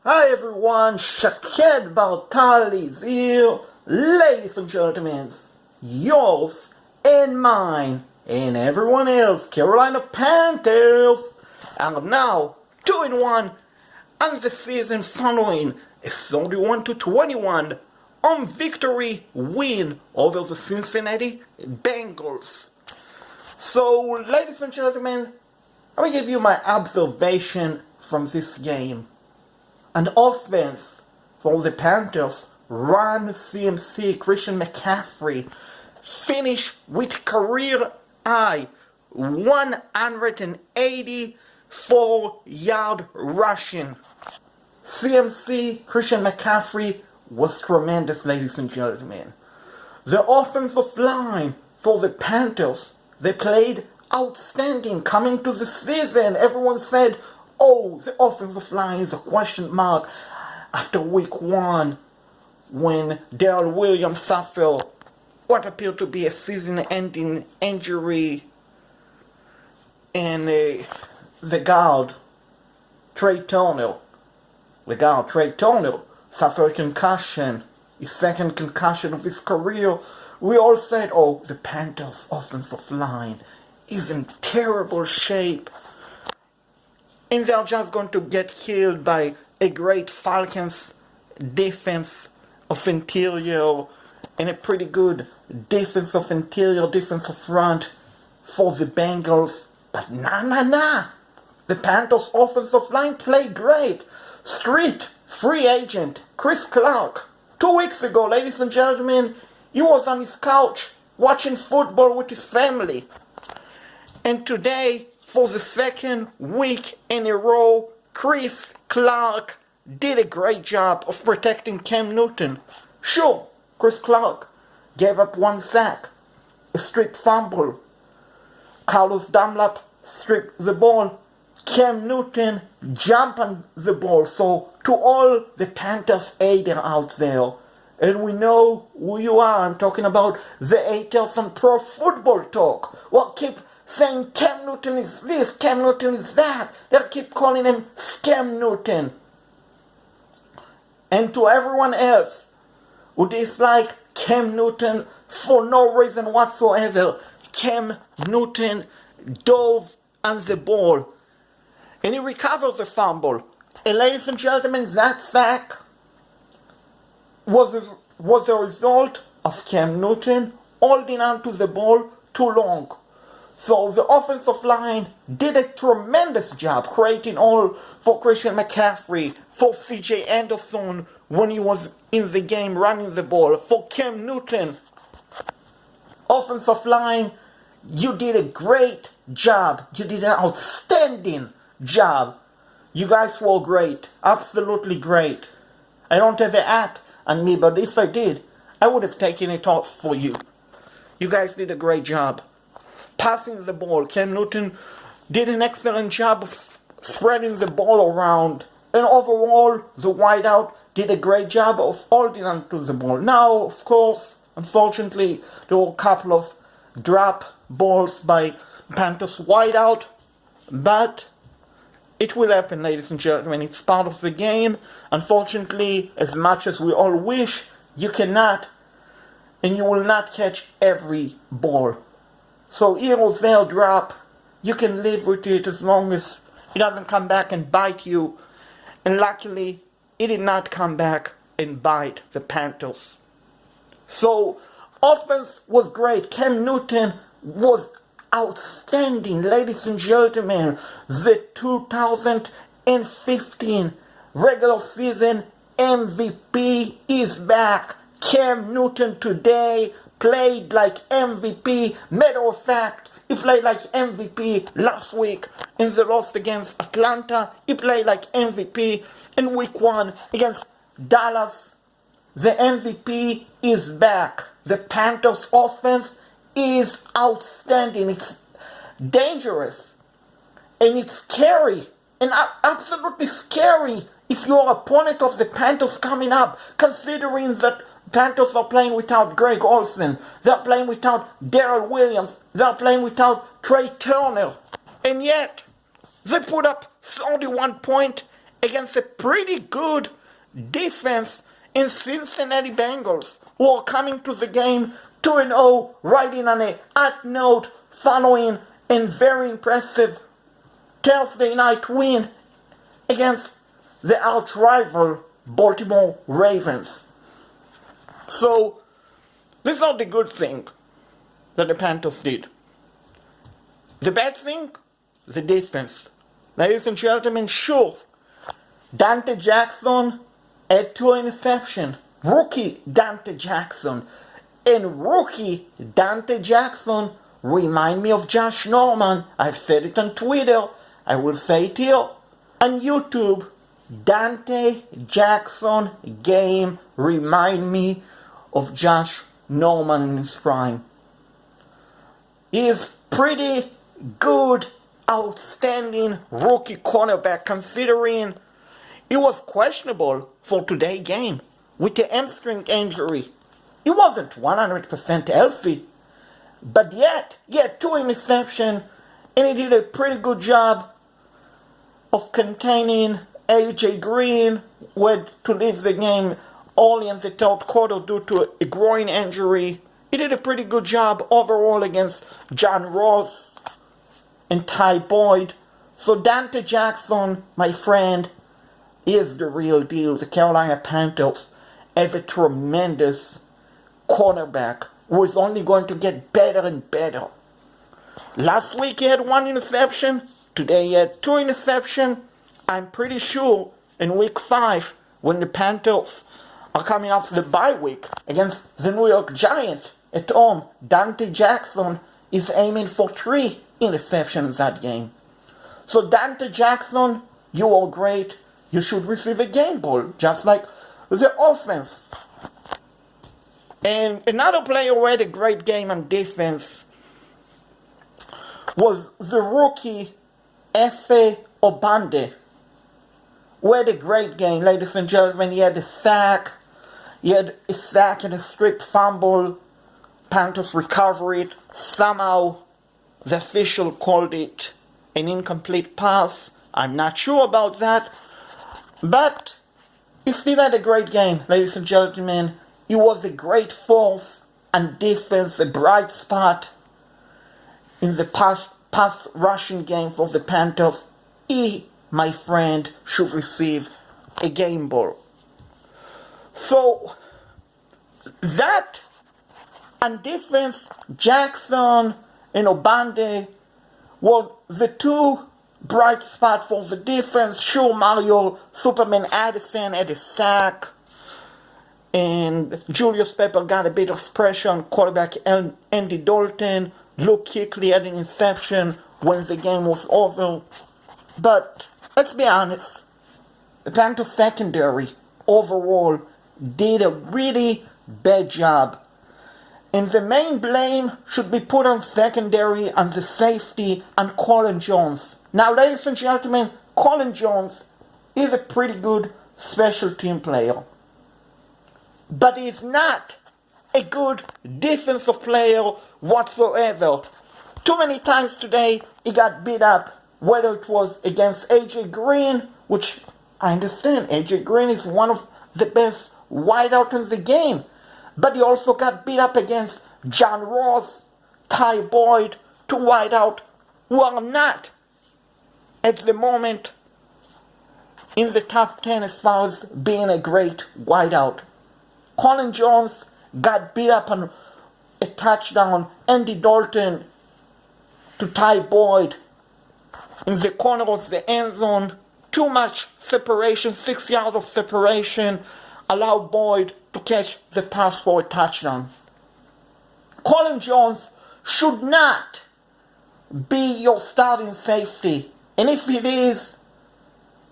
Hi everyone, Shaked Bartali is here. Ladies and gentlemen, yours and mine and everyone else, Carolina Panthers are now 2-1 on the season following a 31-21 victory win over the Cincinnati Bengals. So, ladies and gentlemen, I will give you my observation from this game. An offense for the Panthers, run CMC, Christian McCaffrey, finish with career high 184-yard rushing. CMC, Christian McCaffrey was tremendous, ladies and gentlemen. The offensive line for the Panthers, they played outstanding coming to the season. Everyone said, oh, the offensive line is a question mark after week 1 when Darrell Williams suffered what appeared to be a season-ending injury, and the guard, Trey Turner, suffered a concussion, his second concussion of his career. We all said, oh, the Panthers' offensive line is in terrible shape, and they're just going to get killed by a great Falcons defense of interior and a pretty good defensive front for the Bengals. But nah. The Panthers offensive line played great. Street free agent Chris Clark, 2 weeks ago, ladies and gentlemen, he was on his couch watching football with his family. And today, for the second week in a row, Chris Clark did a great job of protecting Cam Newton. Sure, Chris Clark gave up 1 sack, a stripped fumble. Carlos Dunlap stripped the ball. Cam Newton jumped on the ball. So to all the Panthers haters out there, and we know who you are, I'm talking about the haters on Pro Football Talk. Well, keep saying Cam Newton is this, Cam Newton is that. They'll keep calling him Scam Newton. And to everyone else who dislike Cam Newton for no reason whatsoever, Cam Newton dove on the ball and he recovers the fumble. And ladies and gentlemen, that sack was a result of Cam Newton holding on to the ball too long. So the offensive line did a tremendous job creating all for Christian McCaffrey, for CJ Anderson when he was in the game running the ball, for Cam Newton. Offensive line, you did a great job. You did an outstanding job. You guys were great. Absolutely great. I don't have a hat on me, but if I did, I would have taken it off for you. You guys did a great job. Passing the ball, Cam Newton did an excellent job of spreading the ball around. And overall, the wideout did a great job of holding on to the ball. Now, of course, unfortunately, there were a couple of drop balls by Panthers wideout. But it will happen, ladies and gentlemen. It's part of the game. Unfortunately, as much as we all wish, you cannot and you will not catch every ball. So here or there drop, you can live with it as long as it doesn't come back and bite you. And luckily, it did not come back and bite the Panthers. So, offense was great. Cam Newton was outstanding, ladies and gentlemen. The 2015 regular season MVP is back. Cam Newton today played like MVP. Matter of fact, he played like MVP last week in the loss against Atlanta. He played like MVP in week 1 against Dallas. The MVP is back. The Panthers offense is outstanding. It's dangerous and it's scary, and absolutely scary if you're an opponent of the Panthers coming up, considering that Panthers are playing without Greg Olsen. They're playing without Darrell Williams. They're playing without Trey Turner. And yet, they put up 31 points against a pretty good defense in Cincinnati Bengals, who are coming to the game 2-0, riding on a hot note following a very impressive Thursday night win against the arch-rival Baltimore Ravens. So, this is not the good thing that the Panthers did. The bad thing, the defense. Ladies and gentlemen, sure, Dante Jackson had 2 interceptions. Rookie Dante Jackson. And rookie Dante Jackson remind me of Josh Norman. I've said it on Twitter. I will say it here on YouTube. Dante Jackson game remind me of Josh Norman in his prime. He is pretty good, outstanding rookie cornerback considering he was questionable for today's game with a hamstring injury. He wasn't 100% healthy, but yet he had 2 interceptions and he did a pretty good job of containing AJ Green, who had to leave the game only in the third quarter due to a groin injury. He did a pretty good job overall against John Ross and Ty Boyd. So Dante Jackson, my friend, is the real deal. The Carolina Panthers have a tremendous cornerback who is only going to get better and better. Last week he had 1 interception. Today he had 2 interceptions. I'm pretty sure in week 5, when the Panthers are coming off the bye week against the New York Giants at home, Dante Jackson is aiming for 3 interceptions that game. So Dante Jackson, you are great. You should receive a game ball, just like the offense. And another player who had a great game on defense was the rookie Efe Obande, who had a great game, ladies and gentlemen. He had a sack. He had a sack and a stripped fumble. Panthers recovered it. Somehow, the official called it an incomplete pass. I'm not sure about that. But he still had a great game, ladies and gentlemen. He was a great force on defense, a bright spot in the pass rushing game for the Panthers. He, my friend, should receive a game ball. So, that on defense, Jackson and Obande were the 2 bright spots for the defense. Sure, Mario Superman Addison had a sack, and Julius Pepper got a bit of pressure on quarterback Andy Dalton. Luke Kuechly had an interception when the game was over. But let's be honest, the Panthers secondary overall did a really bad job. And the main blame should be put on secondary, on the safety, on Colin Jones. Now, ladies and gentlemen, Colin Jones is a pretty good special team player. But he's not a good defensive player whatsoever. Too many times today he got beat up, whether it was against AJ Green, which I understand AJ Green is one of the best wideouts in the game, but he also got beat up against John Ross, Ty Boyd, 2 wideouts who are not at the moment in the top 10 as far as being a great wideout. Colin Jones got beat up on a touchdown. Andy Dalton to Ty Boyd in the corner of the end zone. Too much separation, 6 yards of separation. Allowed Boyd to catch the pass for a touchdown. Colin Jones should not be your starting safety. And if it is,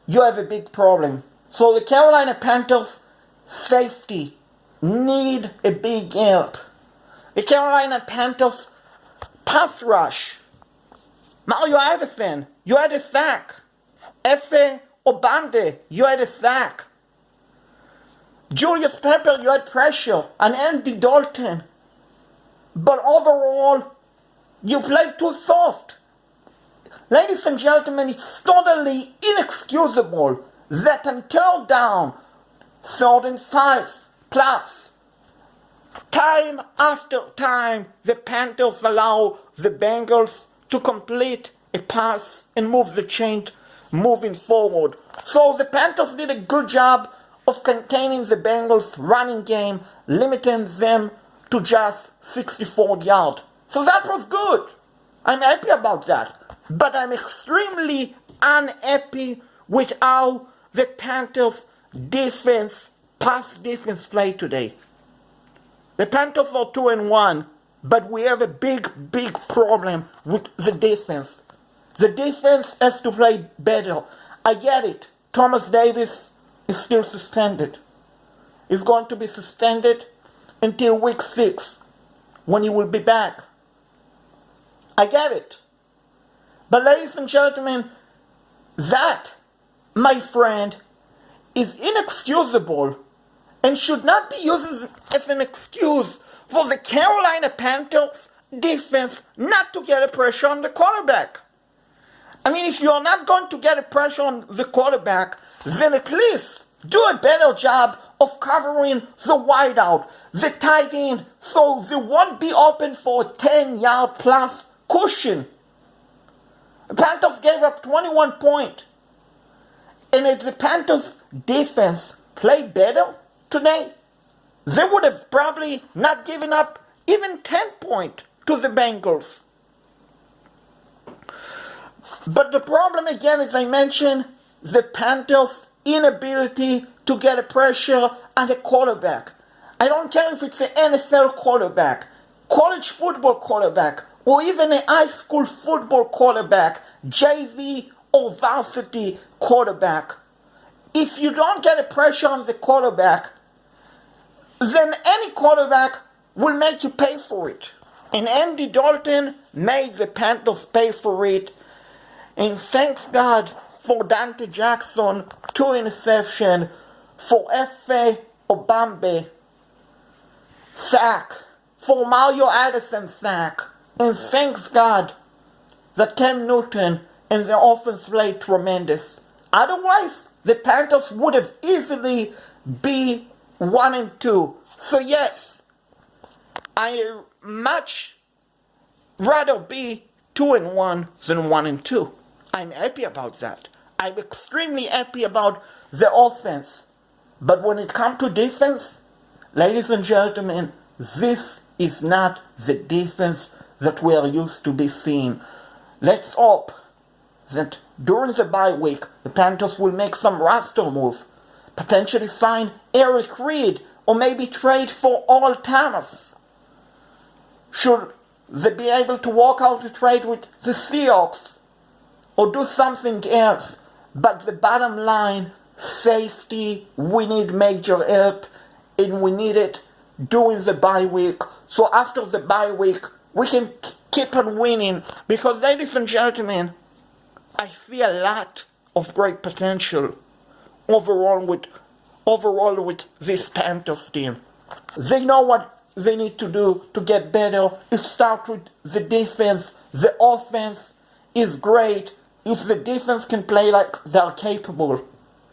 you have a big problem. So the Carolina Panthers safety need a big help. The Carolina Panthers pass rush. Mario Addison, you had a sack. Efe Obande, you had a sack. Julius Pepper, you had pressure. And Andy Dalton. But overall, you played too soft. Ladies and gentlemen, it's totally inexcusable that on third down, 3rd and 5 plus, time after time, the Panthers allow the Bengals to complete a pass and move the chain moving forward. So the Panthers did a good job of containing the Bengals' running game, limiting them to just 64 yards. So that was good. I'm happy about that. But I'm extremely unhappy with how the Panthers' pass defense played today. The Panthers are 2-1, but we have a big problem with the defense. The defense has to play better. I get it. Thomas Davis is still suspended. He's going to be suspended until week 6, when he will be back. I get it. But ladies and gentlemen, that, my friend, is inexcusable and should not be used as an excuse for the Carolina Panthers defense not to get a pressure on the quarterback. I mean, if you're not going to get a pressure on the quarterback, then at least do a better job of covering the wideout, the tight end, so they won't be open for a 10-yard plus cushion. The Panthers gave up 21 points. And if the Panthers defense played better today, they would have probably not given up even 10 points to the Bengals. But the problem again, as I mentioned, the Panthers' inability to get a pressure on the quarterback. I don't care if it's an NFL quarterback, college football quarterback, or even a high school football quarterback, JV or varsity quarterback. If you don't get a pressure on the quarterback, then any quarterback will make you pay for it. And Andy Dalton made the Panthers pay for it. And thanks God for Dante Jackson, 2 interceptions, for F.A. Obambe, sack, for Mario Addison sack. And thanks God that Cam Newton and the offense played tremendous. Otherwise, the Panthers would have easily been 1-2. So yes, I much rather be 2-1 than 1-2. I'm happy about that. I'm extremely happy about the offense. But when it comes to defense, ladies and gentlemen, this is not the defense that we are used to be seeing. Let's hope that during the bye week, the Panthers will make some roster move, potentially sign Eric Reed, or maybe trade for Earl Thomas. Should they be able to walk out a trade with the Seahawks, or do something else? But the bottom line, safety, we need major help, and we need it during the bye week. So after the bye week, we can keep on winning, because ladies and gentlemen, I see a lot of great potential overall with this Panthers team. They know what they need to do to get better. It starts with the defense. The offense is great. If the defense can play like they're capable,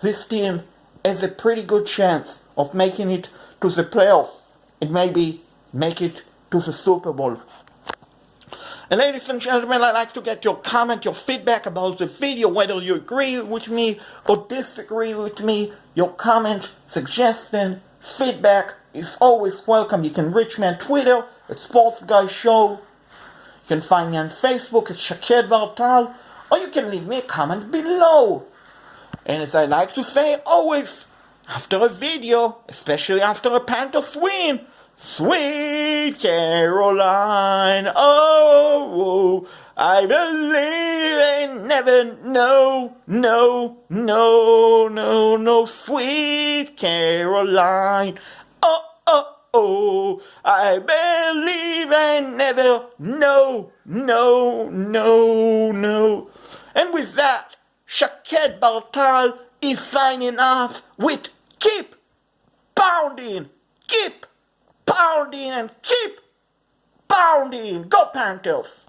this team has a pretty good chance of making it to the playoffs and maybe make it to the Super Bowl. And ladies and gentlemen, I'd like to get your comment, your feedback about the video, whether you agree with me or disagree with me. Your comment, suggestion, feedback is always welcome. You can reach me on Twitter at Sports Guy Show. You can find me on Facebook at Shaked Bartal, or you can leave me a comment below. And as I like to say always, after a video, especially after a Panthers win, sweet Caroline, oh, I believe and never no, sweet Caroline, oh, I believe and never no. And with that, Shaked Bartal is signing off with keep pounding, and keep pounding. Go Panthers!